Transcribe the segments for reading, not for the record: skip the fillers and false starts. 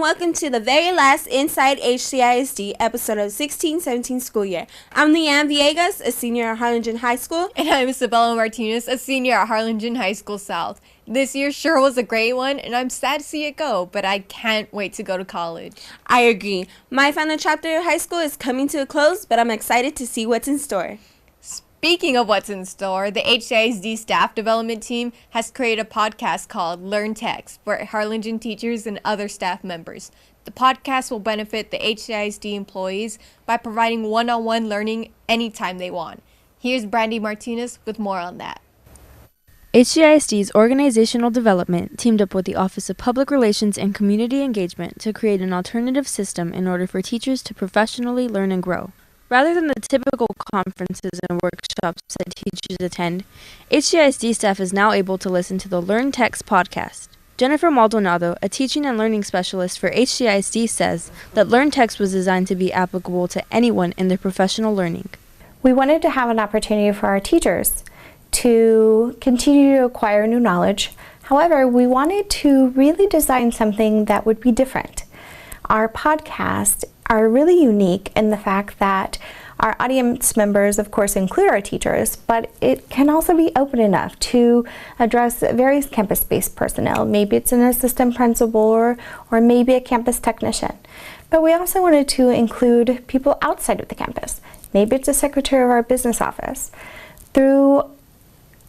and welcome to the very last Inside HCISD episode of 16-17 school year. I'm Leann Villegas, a senior at Harlingen High School. And I'm Isabella Martinez, a senior at Harlingen High School South. This year sure was a great one, and I'm sad to see it go, but I can't wait to go to college. I agree. My final chapter of high school is coming to a close, but I'm excited to see what's in store. Speaking of what's in store, the HCISD staff development team has created a podcast called LearnTX for Harlingen teachers and other staff members. The podcast will benefit the HCISD employees by providing one-on-one learning anytime they want. Here's Brandy Martinez with more on that. HCISD's organizational development teamed up with the Office of Public Relations and Community Engagement to create an alternative system in order for teachers to professionally learn and grow. Rather than the typical conferences and workshops that teachers attend, HCISD staff is now able to listen to the LearnTX podcast. Jennifer Maldonado, a teaching and learning specialist for HCISD, says that LearnTX was designed to be applicable to anyone in their professional learning. We wanted to have an opportunity for our teachers to continue to acquire new knowledge. However, we wanted to really design something that would be different. Our podcasts are really unique in the fact that our audience members, of course, include our teachers, but it can also be open enough to address various campus-based personnel. Maybe it's an assistant principal or maybe a campus technician. But we also wanted to include people outside of the campus. Maybe it's the secretary of our business office. Through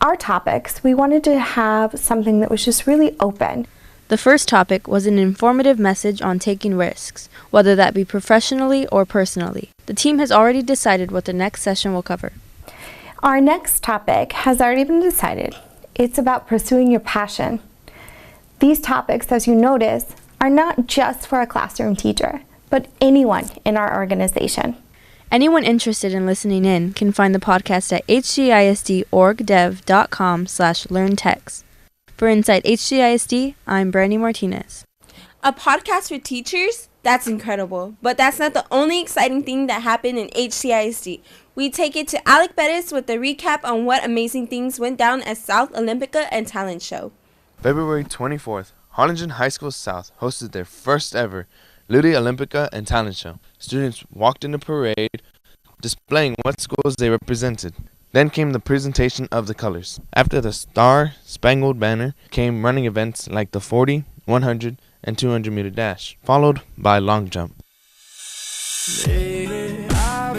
our topics, we wanted to have something that was just really open. The first topic was an informative message on taking risks, whether that be professionally or personally. The team has already decided what the next session will cover. Our next topic has already been decided. It's about pursuing your passion. These topics, as you notice, are not just for a classroom teacher, but anyone in our organization. Anyone interested in listening in can find the podcast at hcisd.orgdev.com/learntex. For Inside HCISD, I'm Brandy Martinez. A podcast for teachers? That's incredible. But that's not the only exciting thing that happened in HCISD. We take it to Alec Bettis with a recap on what amazing things went down at South Olympica and Talent Show. February 24th, Harlingen High School South hosted their first ever Ludi, Olympica, and Talent Show. Students walked in the parade, displaying what schools they represented. Then came the presentation of the colors. After the Star-Spangled Banner came running events like the 40, 100, and 200 meter dash, followed by long jump. Lately, I've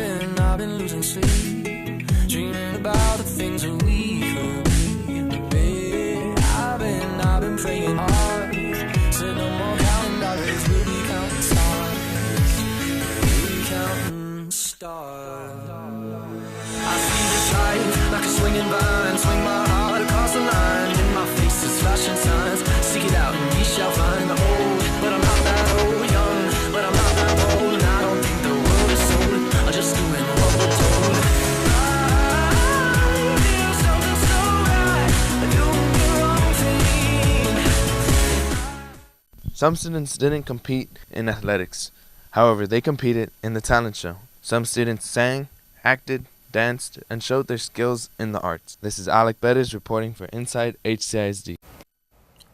been losing sleep, dreaming about the things that we could be. I've been praying hard, so no more counting dollars, we'll be counting stars. I see this life like a swinging vine, swing my heart across the line. In my face is flashing signs, seek it out and ye shall find. Old, but I'm not that old, young, but I'm not that old. And I don't think the world is sold, I'm just doing what we're told. I feel something so right, doing the wrong thing. Some students didn't compete in athletics. However, they competed in the talent show. Some students sang, acted, danced, and showed their skills in the arts. This is Alec Bettis reporting for Inside HCISD.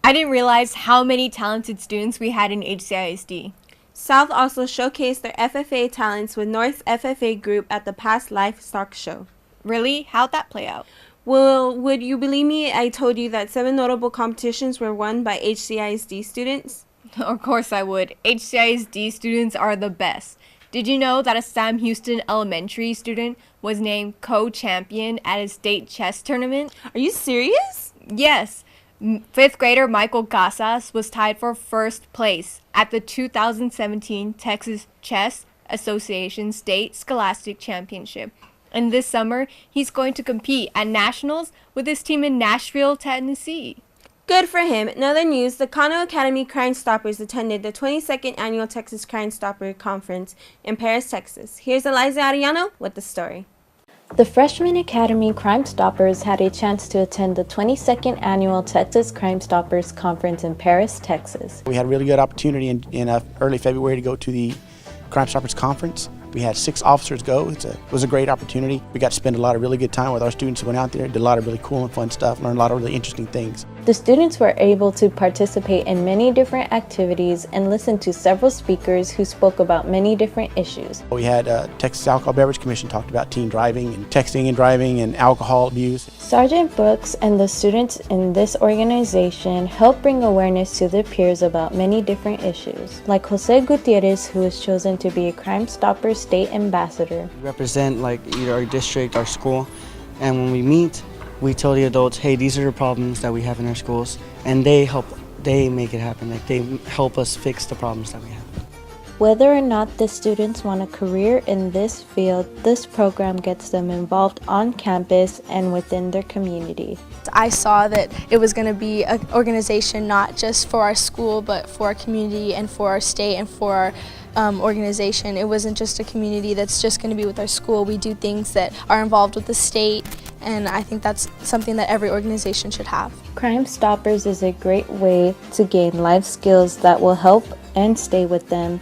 I didn't realize how many talented students we had in HCISD. South also showcased their FFA talents with North's FFA group at the past Livestock Show. Really? How'd that play out? Well, would you believe me? I told you that 7 notable competitions were won by HCISD students. Of course I would. HCISD students are the best. Did you know that a Sam Houston Elementary student was named co-champion at a state chess tournament? Are you serious? Yes. 5th grader Michael Casas was tied for first place at the 2017 Texas Chess Association State Scholastic Championship. And this summer, he's going to compete at nationals with his team in Nashville, Tennessee. Good for him. In other news, the Cano Academy Crime Stoppers attended the 22nd Annual Texas Crime Stopper Conference in Paris, Texas. Here's Eliza Arellano with the story. The Freshman Academy Crime Stoppers had a chance to attend the 22nd Annual Texas Crime Stoppers Conference in Paris, Texas. We had a really good opportunity in early February to go to the Crime Stoppers Conference. We had 6 officers go. It was a great opportunity. We got to spend a lot of really good time with our students who went out there, did a lot of really cool and fun stuff, learned a lot of really interesting things. The students were able to participate in many different activities and listen to several speakers who spoke about many different issues. We had Texas Alcohol Beverage Commission talked about teen driving and texting and driving and alcohol abuse. Sergeant Brooks and the students in this organization help bring awareness to their peers about many different issues, like Jose Gutierrez, who was chosen to be a Crime Stopper State Ambassador. We represent like either our district, our school, and when we meet, we tell the adults, hey, these are the problems that we have in our schools, and they make it happen. Like they help us fix the problems that we have. Whether or not the students want a career in this field, this program gets them involved on campus and within their community. I saw that it was going to be an organization not just for our school, but for our community and for our state and for our organization. It wasn't just a community that's just going to be with our school. We do things that are involved with the state, and I think that's something that every organization should have. Crime Stoppers is a great way to gain life skills that will help and stay with them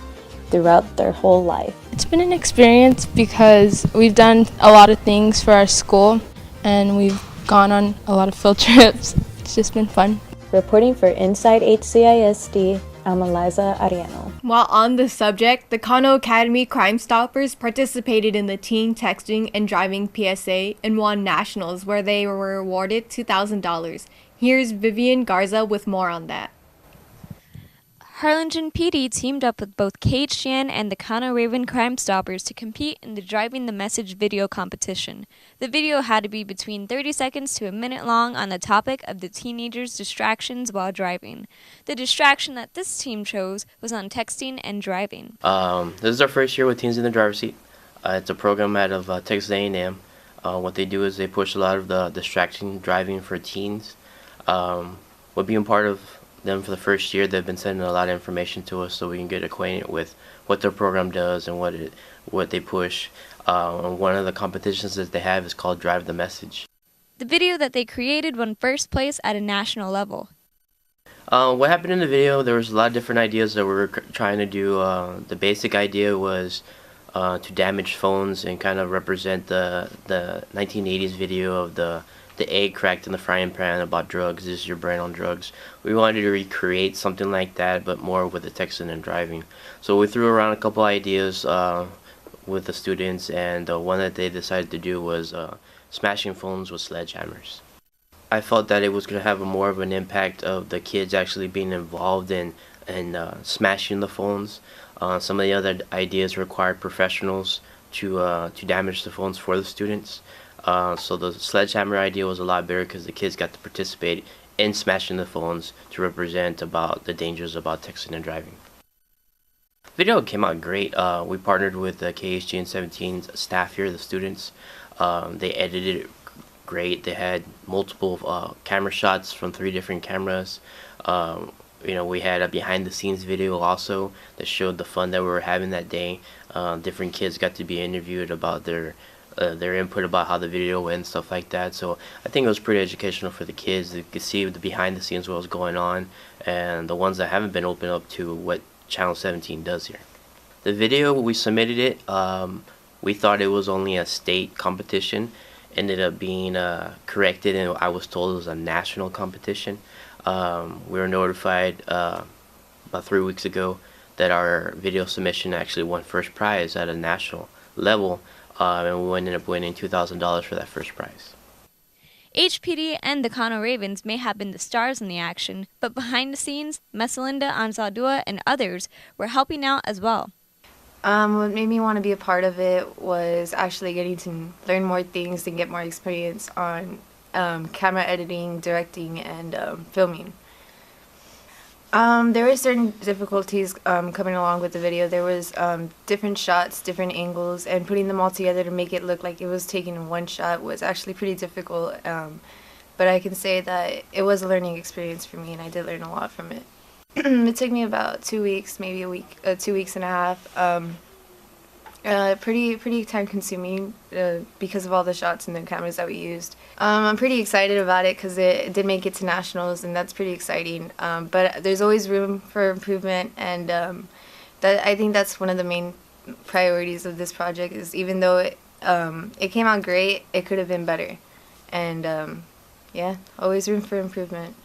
throughout their whole life. It's been an experience because we've done a lot of things for our school and we've gone on a lot of field trips. It's just been fun. Reporting for Inside HCISD, I'm Eliza Ariano. While on the subject, the Cano Academy Crime Stoppers participated in the Teen Texting and Driving PSA and won nationals where they were awarded $2,000. Here's Vivian Garza with more on that. Harlingen PD teamed up with both KHGN and the Cano Raven Crime Stoppers to compete in the Driving the Message video competition. The video had to be between 30 seconds to a minute long on the topic of the teenagers' distractions while driving. The distraction that this team chose was on texting and driving. This is our first year with Teens in the Driver's Seat. It's a program out of Texas A&M. What they do is they push a lot of the distraction driving for teens. What being part of them for the first year, they've been sending a lot of information to us so we can get acquainted with what their program does and what they push. One of the competitions that they have is called Drive the Message. The video that they created won first place at a national level. What happened in the video, there was a lot of different ideas that we were trying to do. The basic idea was to damage phones and kind of represent the 1980s video of the egg cracked in the frying pan about drugs. This is your brain on drugs. We wanted to recreate something like that, but more with the texting and driving. So we threw around a couple ideas with the students, and one that they decided to do was smashing phones with sledgehammers. I felt that it was going to have more of an impact of the kids actually being involved in smashing the phones. Some of the other ideas required professionals to damage the phones for the students. So the sledgehammer idea was a lot better because the kids got to participate in smashing the phones to represent about the dangers about texting and driving. Video came out great. We partnered with the KHG and 17's staff here, the students. They edited it great. They had multiple camera shots from 3 different cameras. We had a behind the scenes video also that showed the fun that we were having that day. Different kids got to be interviewed about their input about how the video went and stuff like that. So I think it was pretty educational for the kids. They could see the behind the scenes what was going on, and the ones that haven't been opened up to what Channel 17 does here. The video, we submitted it. We thought it was only a state competition. Ended up being corrected, and I was told it was a national competition. We were notified about 3 weeks ago that our video submission actually won first prize at a national level. And we ended up winning $2,000 for that first prize. HPD and the Cano Ravens may have been the stars in the action, but behind the scenes, Mesalinda Anzaldua and others were helping out as well. What made me want to be a part of it was actually getting to learn more things and get more experience on camera editing, directing, and filming. There were certain difficulties coming along with the video. There was different shots, different angles, and putting them all together to make it look like it was taken in one shot was actually pretty difficult. But I can say that it was a learning experience for me, and I did learn a lot from it. It took me about 2 weeks, maybe a week, 2 weeks and a half. Pretty time consuming because of all the shots and the cameras that we used. I'm pretty excited about it because it did make it to nationals, and that's pretty exciting. But there's always room for improvement, and I think that's one of the main priorities of this project is even though it came out great, it could have been better. And yeah, always room for improvement.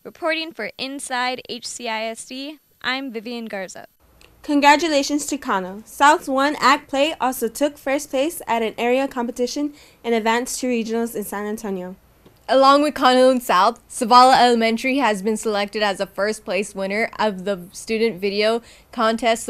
Reporting for Inside HCISD, I'm Vivian Garza. Congratulations to Cano. South's one act play also took first place at an area competition and advanced to regionals in San Antonio. Along with Cano and South, Isabella Elementary has been selected as a first place winner of the student video contest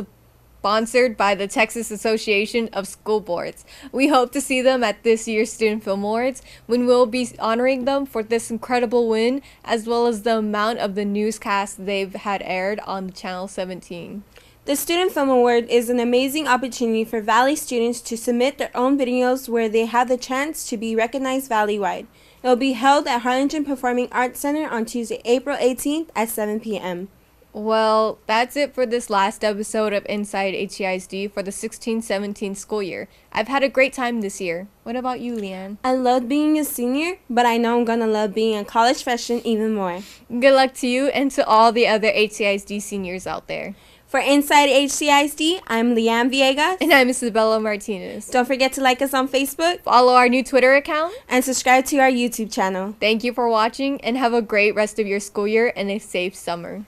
sponsored by the Texas Association of School Boards. We hope to see them at this year's Student Film Awards, when we'll be honoring them for this incredible win, as well as the amount of the newscast they've had aired on Channel 17. The Student Film Award is an amazing opportunity for Valley students to submit their own videos where they have the chance to be recognized Valley-wide. It will be held at Harlingen Performing Arts Center on Tuesday, April 18th at 7 p.m. Well, that's it for this last episode of Inside HCISD for the 16-17 school year. I've had a great time this year. What about you, Leann? I loved being a senior, but I know I'm gonna love being a college freshman even more. Good luck to you and to all the other HCISD seniors out there. For Inside HCISD, I'm Leann Villegas. And I'm Isabella Martinez. Don't forget to like us on Facebook, follow our new Twitter account, and subscribe to our YouTube channel. Thank you for watching, and have a great rest of your school year and a safe summer.